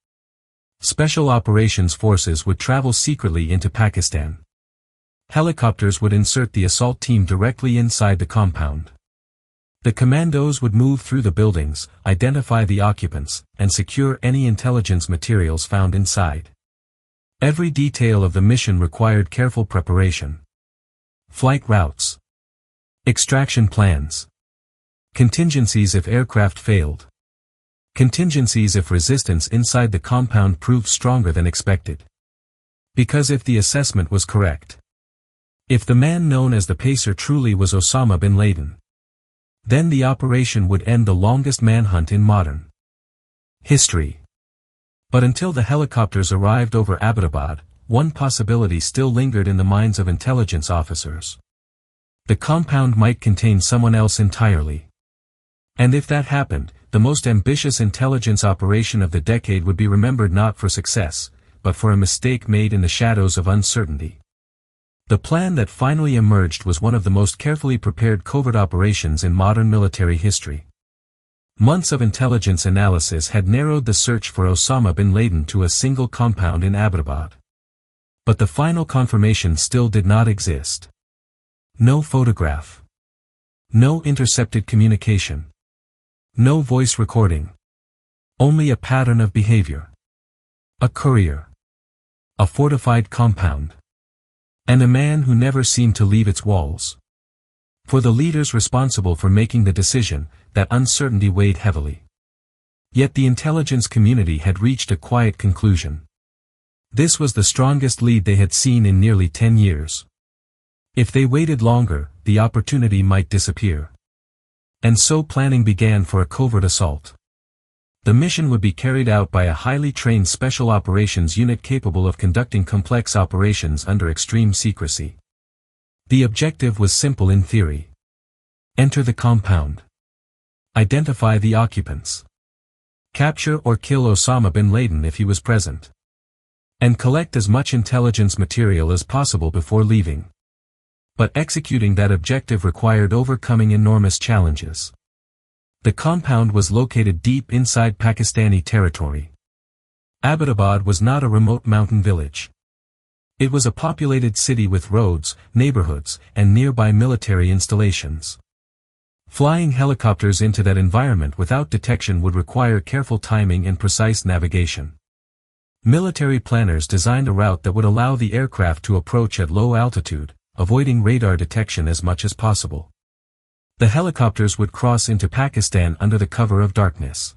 Special operations forces would travel secretly into Pakistan. Helicopters would insert the assault team directly inside the compound. The commandos would move through the buildings, identify the occupants, and secure any intelligence materials found inside. Every detail of the mission required careful preparation. Flight routes. Extraction plans. Contingencies if aircraft failed. Contingencies if resistance inside the compound proved stronger than expected. Because if the assessment was correct, if the man known as the Pacer truly was Osama bin Laden, then the operation would end the longest manhunt in modern history. But until the helicopters arrived over Abbottabad, one possibility still lingered in the minds of intelligence officers. The compound might contain someone else entirely. And if that happened, the most ambitious intelligence operation of the decade would be remembered not for success, but for a mistake made in the shadows of uncertainty. The plan that finally emerged was one of the most carefully prepared covert operations in modern military history. Months of intelligence analysis had narrowed the search for Osama bin Laden to a single compound in Abbottabad. But the final confirmation still did not exist. No photograph. No intercepted communication. No voice recording. Only a pattern of behavior. A courier. A fortified compound. And a man who never seemed to leave its walls. For the leaders responsible for making the decision, that uncertainty weighed heavily. Yet the intelligence community had reached a quiet conclusion. This was the strongest lead they had seen in nearly 10 years. If they waited longer, the opportunity might disappear. And so planning began for a covert assault. The mission would be carried out by a highly trained special operations unit capable of conducting complex operations under extreme secrecy. The objective was simple in theory. Enter the compound. Identify the occupants. Capture or kill Osama bin Laden if he was present. And collect as much intelligence material as possible before leaving. But executing that objective required overcoming enormous challenges. The compound was located deep inside Pakistani territory. Abbottabad was not a remote mountain village. It was a populated city with roads, neighborhoods, and nearby military installations. Flying helicopters into that environment without detection would require careful timing and precise navigation. Military planners designed a route that would allow the aircraft to approach at low altitude, avoiding radar detection as much as possible. The helicopters would cross into Pakistan under the cover of darkness.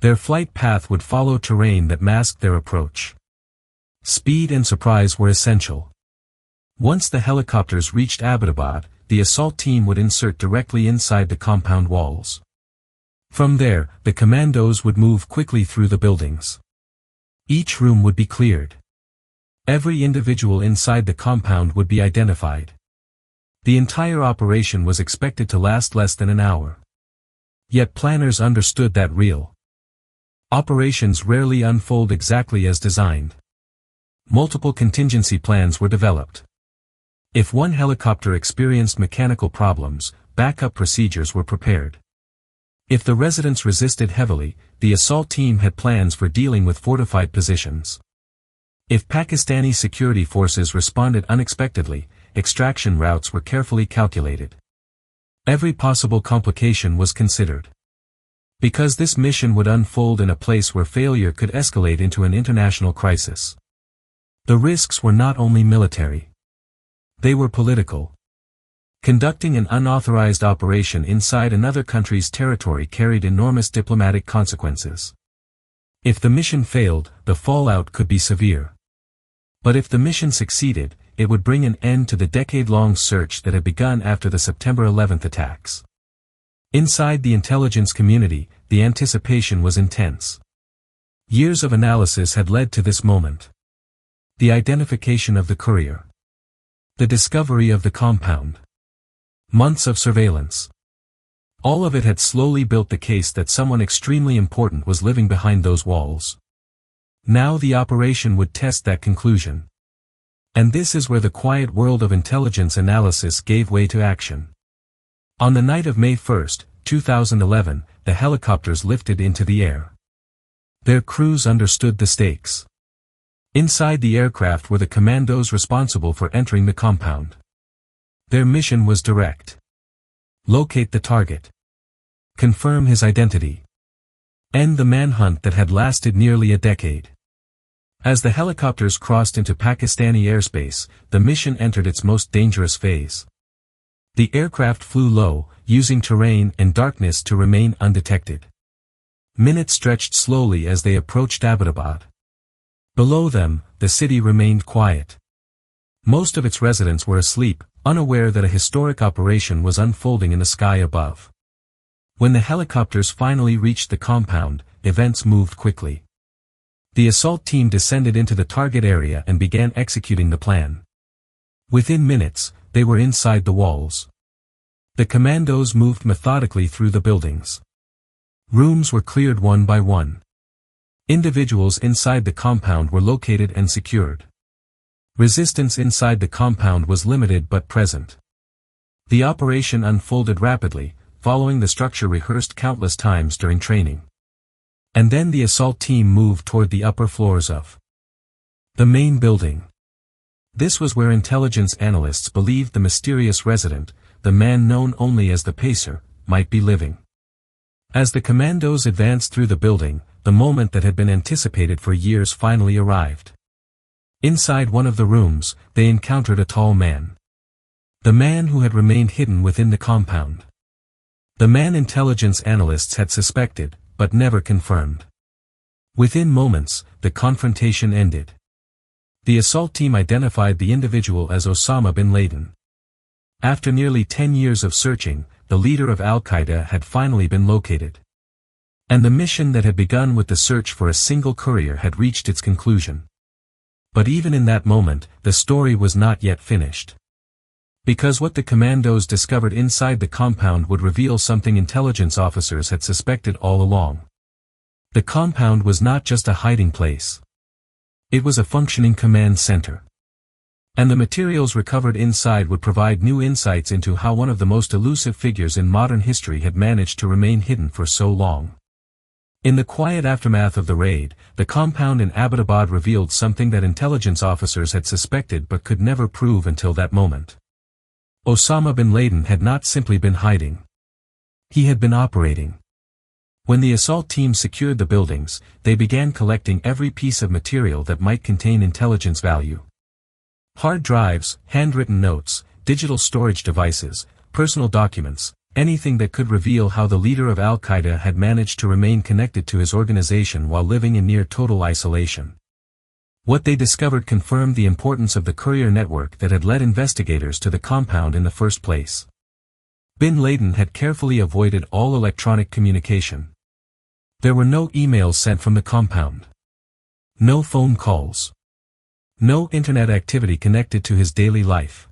Their flight path would follow terrain that masked their approach. Speed and surprise were essential. Once the helicopters reached Abbottabad, the assault team would insert directly inside the compound walls. From there, the commandos would move quickly through the buildings. Each room would be cleared. Every individual inside the compound would be identified. The entire operation was expected to last less than an hour. Yet planners understood that real operations rarely unfold exactly as designed. Multiple contingency plans were developed. If one helicopter experienced mechanical problems, backup procedures were prepared. If the residents resisted heavily, the assault team had plans for dealing with fortified positions. If Pakistani security forces responded unexpectedly, extraction routes were carefully calculated. Every possible complication was considered. Because this mission would unfold in a place where failure could escalate into an international crisis. The risks were not only military. They were political. Conducting an unauthorized operation inside another country's territory carried enormous diplomatic consequences. If the mission failed, the fallout could be severe. But if the mission succeeded, it would bring an end to the decade-long search that had begun after the September 11th attacks. Inside the intelligence community, the anticipation was intense. Years of analysis had led to this moment. The identification of the courier. The discovery of the compound. Months of surveillance. All of it had slowly built the case that someone extremely important was living behind those walls. Now the operation would test that conclusion. And this is where the quiet world of intelligence analysis gave way to action. On the night of May 1, 2011, the helicopters lifted into the air. Their crews understood the stakes. Inside the aircraft were the commandos responsible for entering the compound. Their mission was direct. Locate the target. Confirm his identity. End the manhunt that had lasted nearly a decade. As the helicopters crossed into Pakistani airspace, the mission entered its most dangerous phase. The aircraft flew low, using terrain and darkness to remain undetected. Minutes stretched slowly as they approached Abbottabad. Below them, the city remained quiet. Most of its residents were asleep, unaware that a historic operation was unfolding in the sky above. When the helicopters finally reached the compound, events moved quickly. The assault team descended into the target area and began executing the plan. Within minutes, they were inside the walls. The commandos moved methodically through the buildings. Rooms were cleared one by one. Individuals inside the compound were located and secured. Resistance inside the compound was limited but present. The operation unfolded rapidly, following the structure rehearsed countless times during training. And then the assault team moved toward the upper floors of the main building. This was where intelligence analysts believed the mysterious resident, the man known only as the Pacer, might be living. As the commandos advanced through the building, the moment that had been anticipated for years finally arrived. Inside one of the rooms, they encountered a tall man. The man who had remained hidden within the compound. The man intelligence analysts had suspected, but never confirmed. Within moments, the confrontation ended. The assault team identified the individual as Osama bin Laden. After nearly 10 years of searching, the leader of Al-Qaeda had finally been located. And the mission that had begun with the search for a single courier had reached its conclusion. But even in that moment, the story was not yet finished. Because what the commandos discovered inside the compound would reveal something intelligence officers had suspected all along. The compound was not just a hiding place. It was a functioning command center. And the materials recovered inside would provide new insights into how one of the most elusive figures in modern history had managed to remain hidden for so long. In the quiet aftermath of the raid, the compound in Abbottabad revealed something that intelligence officers had suspected but could never prove until that moment. Osama bin Laden had not simply been hiding. He had been operating. When the assault team secured the buildings, they began collecting every piece of material that might contain intelligence value. Hard drives, handwritten notes, digital storage devices, personal documents, anything that could reveal how the leader of Al-Qaeda had managed to remain connected to his organization while living in near total isolation. What they discovered confirmed the importance of the courier network that had led investigators to the compound in the first place. Bin Laden had carefully avoided all electronic communication. There were no emails sent from the compound. No phone calls. No internet activity connected to his daily life.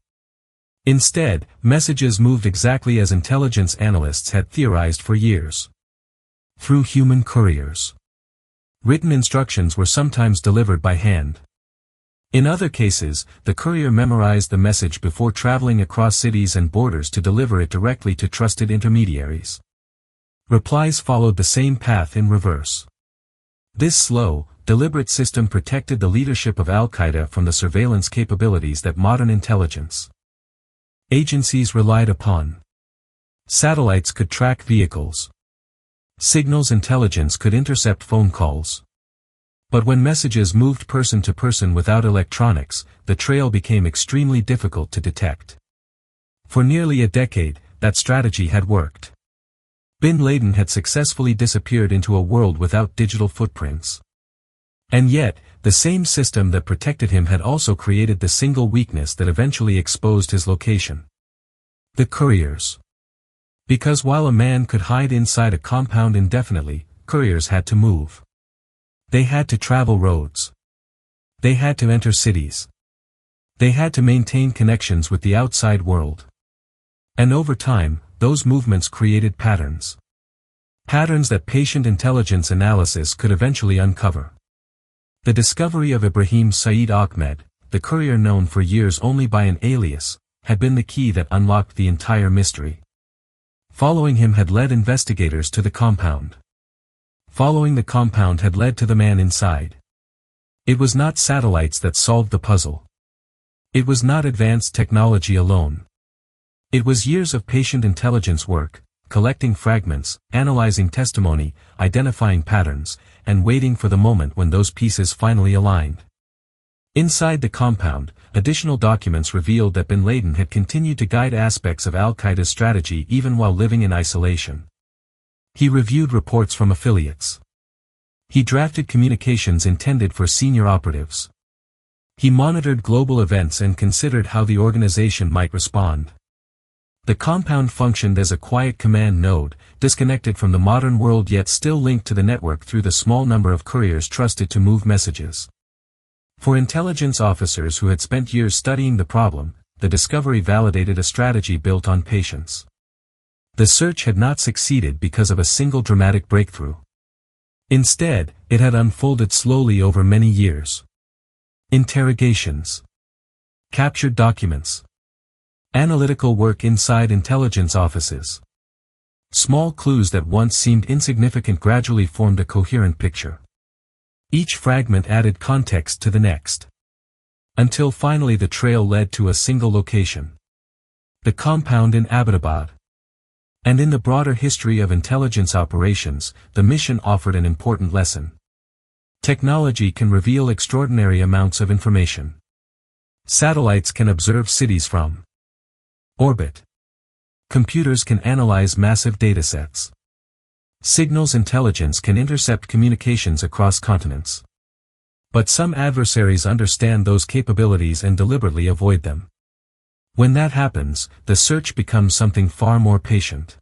Instead, messages moved exactly as intelligence analysts had theorized for years. Through human couriers. Written instructions were sometimes delivered by hand. In other cases, the courier memorized the message before traveling across cities and borders to deliver it directly to trusted intermediaries. Replies followed the same path in reverse. This slow, deliberate system protected the leadership of Al-Qaeda from the surveillance capabilities that modern intelligence agencies relied upon. Satellites could track vehicles. Signals intelligence could intercept phone calls. But when messages moved person to person without electronics, the trail became extremely difficult to detect. For nearly a decade, that strategy had worked. Bin Laden had successfully disappeared into a world without digital footprints. And yet, the same system that protected him had also created the single weakness that eventually exposed his location. The couriers. Because while a man could hide inside a compound indefinitely, couriers had to move. They had to travel roads. They had to enter cities. They had to maintain connections with the outside world. And over time, those movements created patterns. Patterns that patient intelligence analysis could eventually uncover. The discovery of Ibrahim Saeed Ahmed, the courier known for years only by an alias, had been the key that unlocked the entire mystery. Following him had led investigators to the compound. Following the compound had led to the man inside. It was not satellites that solved the puzzle. It was not advanced technology alone. It was years of patient intelligence work, collecting fragments, analyzing testimony, identifying patterns, and waiting for the moment when those pieces finally aligned. Inside the compound, additional documents revealed that bin Laden had continued to guide aspects of Al-Qaeda's strategy even while living in isolation. He reviewed reports from affiliates. He drafted communications intended for senior operatives. He monitored global events and considered how the organization might respond. The compound functioned as a quiet command node, disconnected from the modern world yet still linked to the network through the small number of couriers trusted to move messages. For intelligence officers who had spent years studying the problem, the discovery validated a strategy built on patience. The search had not succeeded because of a single dramatic breakthrough. Instead, it had unfolded slowly over many years. Interrogations. Captured documents. Analytical work inside intelligence offices. Small clues that once seemed insignificant gradually formed a coherent picture. Each fragment added context to the next. Until finally the trail led to a single location. The compound in Abbottabad. And in the broader history of intelligence operations, the mission offered an important lesson. Technology can reveal extraordinary amounts of information. Satellites can observe cities from orbit. Computers can analyze massive datasets. Signals intelligence can intercept communications across continents. But some adversaries understand those capabilities and deliberately avoid them. When that happens, the search becomes something far more patient.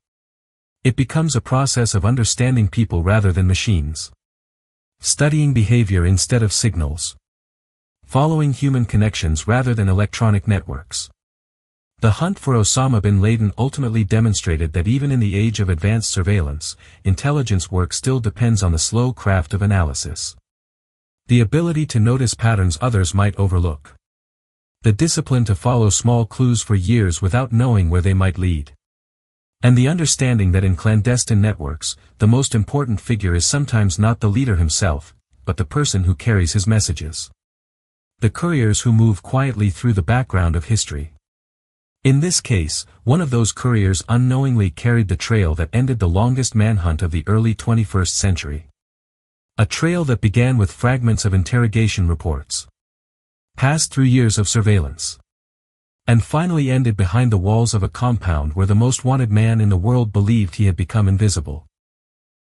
It becomes a process of understanding people rather than machines. Studying behavior instead of signals. Following human connections rather than electronic networks. The hunt for Osama bin Laden ultimately demonstrated that even in the age of advanced surveillance, intelligence work still depends on the slow craft of analysis. The ability to notice patterns others might overlook. The discipline to follow small clues for years without knowing where they might lead. And the understanding that in clandestine networks, the most important figure is sometimes not the leader himself, but the person who carries his messages. The couriers who move quietly through the background of history. In this case, one of those couriers unknowingly carried the trail that ended the longest manhunt of the early 21st century. A trail that began with fragments of interrogation reports, passed through years of surveillance, and finally ended behind the walls of a compound where the most wanted man in the world believed he had become invisible.